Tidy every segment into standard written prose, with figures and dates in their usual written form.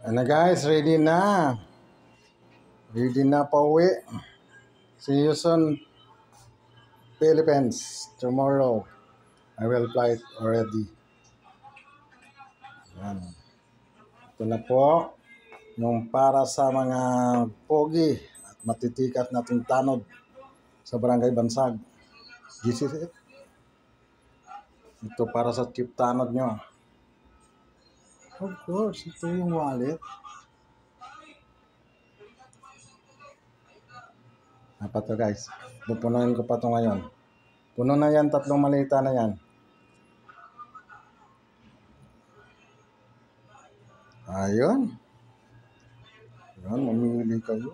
Ano guys, ready na. Ready na pauwi. See you soon, Philippines. Tomorrow, I will fly already. Yan. Ito na po yung para sa mga pogi at matitikat nating tanod sa Barangay Bansag. This is it. Ito para sa chip tanod nyo. Of course, ito yung wallet. Dapat to guys. Pupunuin ko pa to ngayon. Puno na yan, 3 malita na yan. Ayun. Yan, mamili kayo.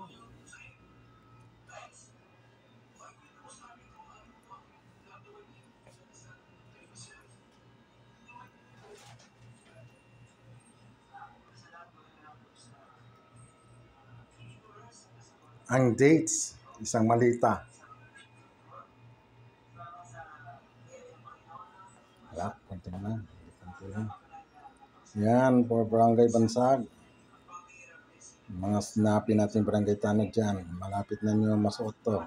Ang dates, isang malita. Wala, konti lang. Konti lang. Yan, for Barangay Bansag. Mga sinapin natin barangay tanod dyan. Malapit na nyo masuot to.